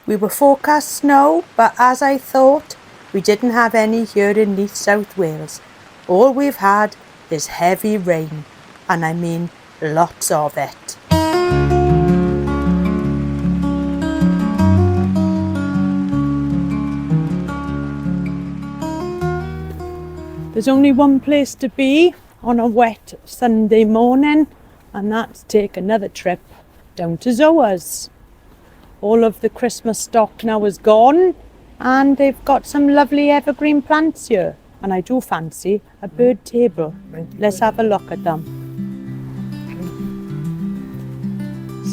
We were forecast snow, but as I thought, we didn't have any here in North South Wales. All we've had is heavy rain, and I mean lots of it. There's only one place to be on a wet Sunday morning, and that's take another trip down to Zoa's. All of the Christmas stock now is gone, and they've got some lovely evergreen plants here. And I do fancy a bird table. Let's have a look at them.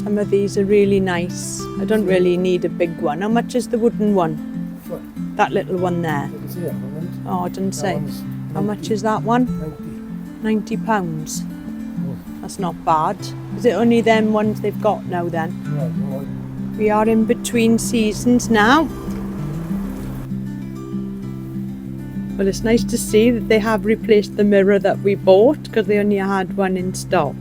Some of these are really nice. I don't really need a big one. How much is the wooden one? That little one there. Oh, it doesn't say. How much is that one? £90. That's not bad. Is it only them ones they've got now then? We are in between seasons now. Well, it's nice to see that they have replaced the mirror that we bought because they only had one in stock.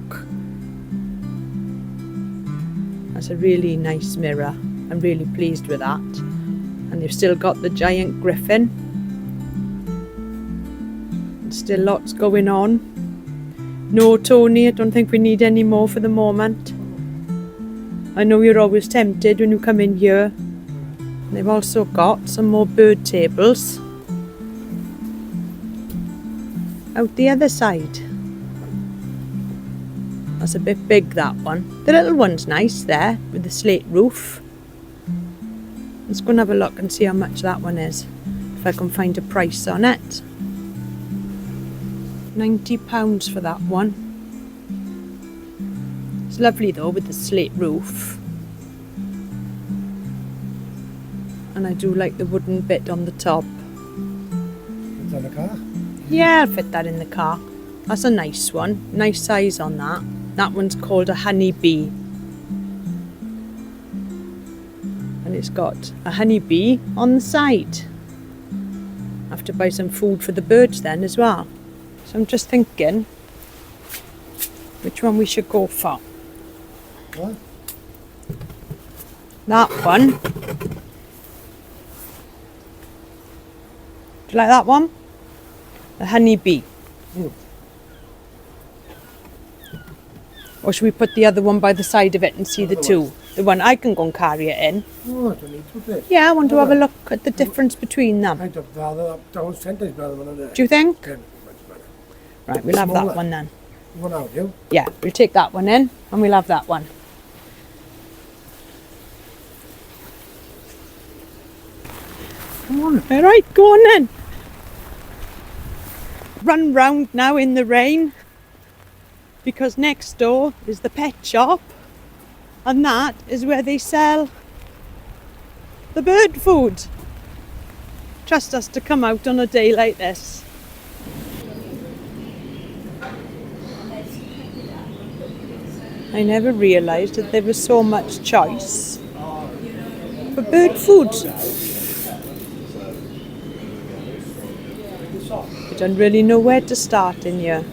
That's a really nice mirror. I'm really pleased with that. And they've still got the giant griffin. Still lots going on. No, Tony, I don't think we need any more for the moment. I know you're always tempted when you come in here. They've also got some more bird tables out the other side. That's a bit big, that one. The little one's nice there with the slate roof. Let's go and have a look and see how much that one is, if I can find a price on it. £90 for that one. It's lovely though with the slate roof. And I do like the wooden bit on the top. Is that in the car? Yeah, I'll fit that in the car. That's a nice one. Nice size on that. That one's called a honeybee. And it's got a honeybee on the side. I have to buy some food for the birds then as well. So I'm just thinking which one we should go for. What? That one. Do you like that one? The honeybee. Or should we put the other one by the side of it and see the two? The one I can go and carry it in. Oh, I don't need to put it. Yeah, I want to have a look at the difference between them. I don't bother. That was 10 times better than that. Do you think? 10 much better. Right, we'll have that one then. One out, you? Yeah, we'll take that one in and we'll have that one. Come on. All right, go on then. Run round now in the rain because next door is the pet shop and that is where they sell the bird food. Trust us to come out on a day like this. I never realised that there was so much choice for bird food. I don't really know where to start in here.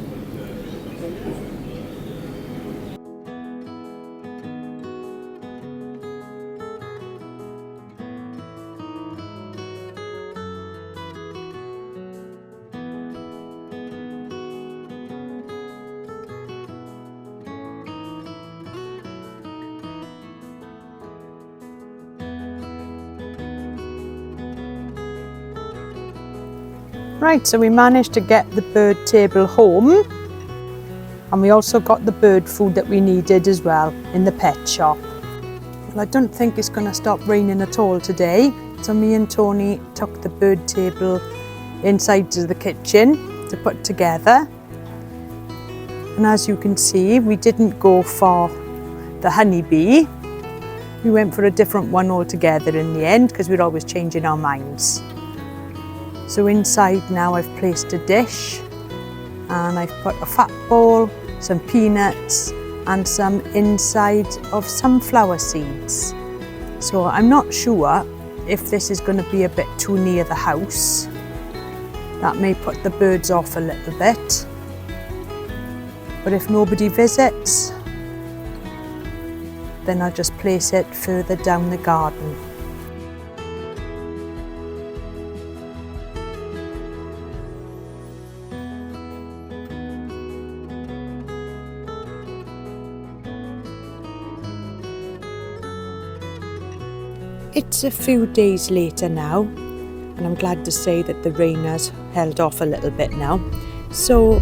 Right, so we managed to get the bird table home and we also got the bird food that we needed as well in the pet shop. Well, I don't think it's going to stop raining at all today, so me and Tony took the bird table inside to the kitchen to put together. And as you can see, we didn't go for the honeybee. We went for a different one altogether in the end because we're always changing our minds. So inside now I've placed a dish and I've put a fat ball, some peanuts and some inside of sunflower seeds. So I'm not sure if this is going to be a bit too near the house. That may put the birds off a little bit. But if nobody visits, then I'll just place it further down the garden. It's a few days later now, and I'm glad to say that the rain has held off a little bit now. So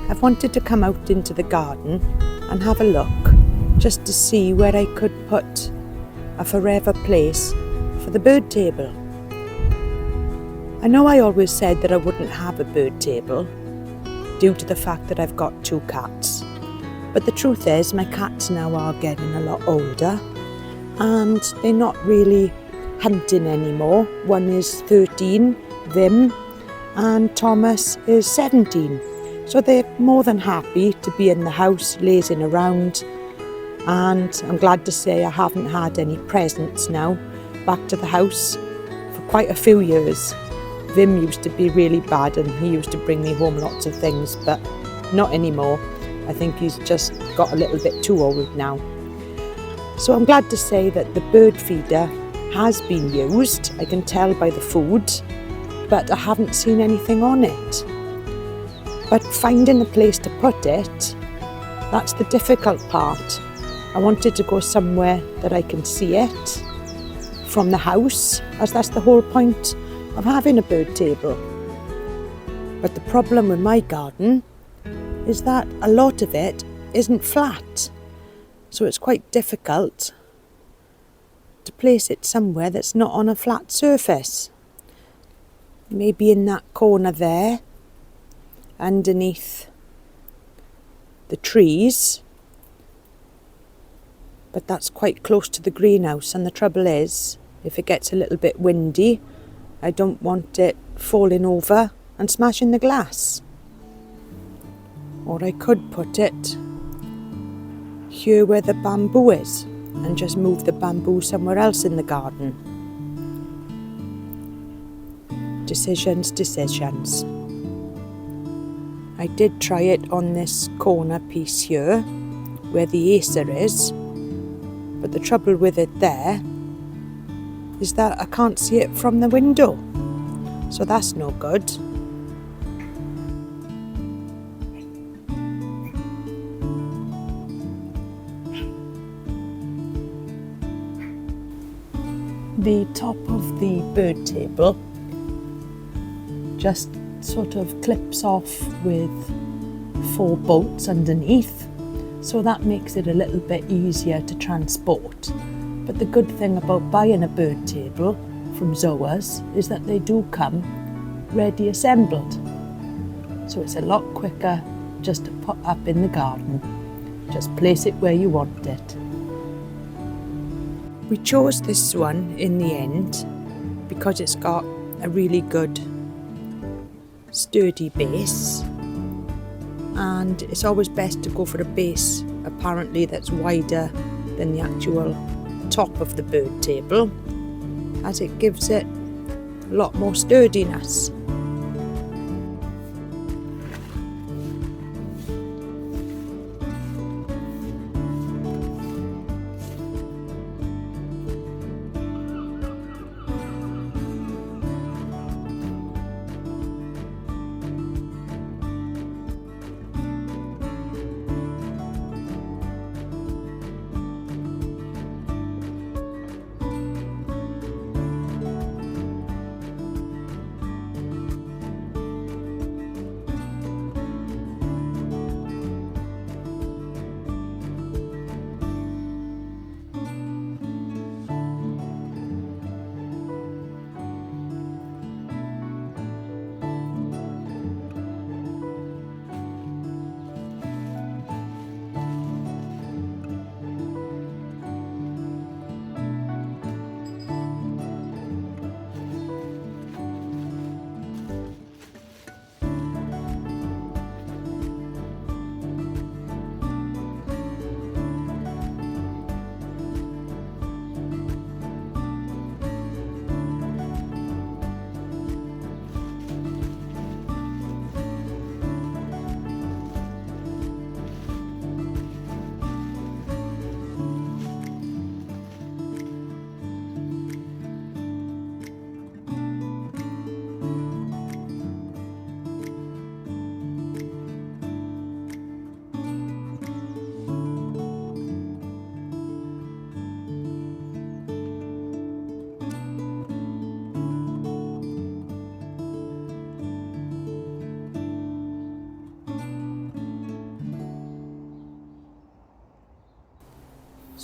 I've wanted to come out into the garden and have a look, just to see where I could put a forever place for the bird table. I know I always said that I wouldn't have a bird table due to the fact that I've got 2 cats. But the truth is, my cats now are getting a lot older and they're not really hunting anymore. One is 13, Vim, and Thomas is 17. So they're more than happy to be in the house, lazing around. And I'm glad to say I haven't had any presents now back to the house for quite a few years. Vim used to be really bad and he used to bring me home lots of things, but not anymore. I think he's just got a little bit too old now. So I'm glad to say that the bird feeder has been used. I can tell by the food, but I haven't seen anything on it. But finding a place to put it, that's the difficult part. I wanted to go somewhere that I can see it from the house, as that's the whole point of having a bird table. But the problem with my garden is that a lot of it isn't flat. So it's quite difficult to place it somewhere that's not on a flat surface. Maybe in that corner there, underneath the trees. But that's quite close to the greenhouse, and the trouble is, if it gets a little bit windy, I don't want it falling over and smashing the glass. Or I could put it here where the bamboo is and just move the bamboo somewhere else in the garden. Decisions. I did try it on this corner piece here where the acer is, but the trouble with it there is that I can't see it from the window, so that's no good. The top of the bird table just sort of clips off with 4 bolts underneath, so that makes it a little bit easier to transport. But the good thing about buying a bird table from Zoas is that they do come ready assembled, so it's a lot quicker just to put up in the garden. Just place it where you want it. We chose this one in the end because it's got a really good sturdy base, and it's always best to go for a base apparently that's wider than the actual top of the bird table, as it gives it a lot more sturdiness.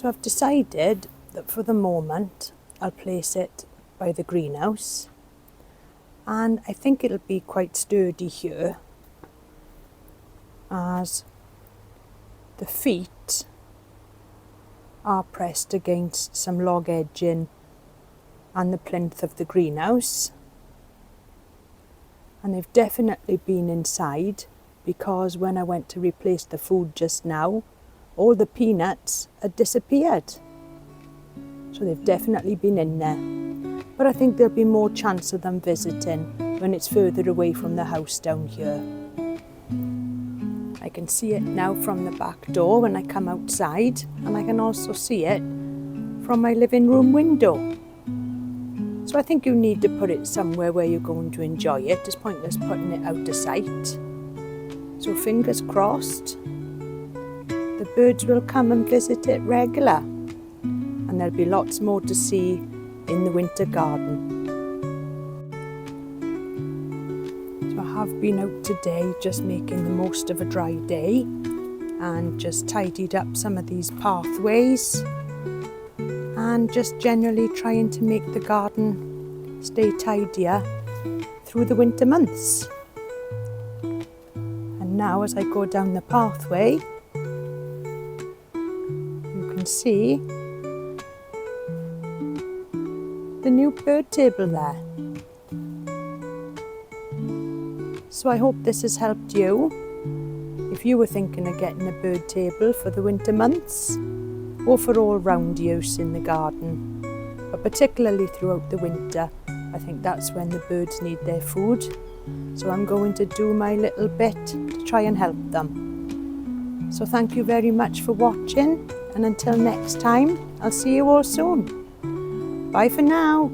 So I've decided that for the moment I'll place it by the greenhouse, and I think it'll be quite sturdy here as the feet are pressed against some log edging and the plinth of the greenhouse, and they've definitely been inside because when I went to replace the food just now, all the peanuts had disappeared. So they've definitely been in there. But I think there'll be more chance of them visiting when it's further away from the house down here. I can see it now from the back door when I come outside, and I can also see it from my living room window. So I think you need to put it somewhere where you're going to enjoy it. It's pointless putting it out of sight. So fingers crossed, the birds will come and visit it regular, and there'll be lots more to see in the winter garden. So I have been out today just making the most of a dry day and just tidied up some of these pathways and just generally trying to make the garden stay tidier through the winter months. And now as I go down the pathway, you can see the new bird table there. So I hope this has helped you if you were thinking of getting a bird table for the winter months or for all round use in the garden, but particularly throughout the winter. I think that's when the birds need their food, so I'm going to do my little bit to try and help them. So thank you very much for watching, and until next time, I'll see you all soon. Bye for now.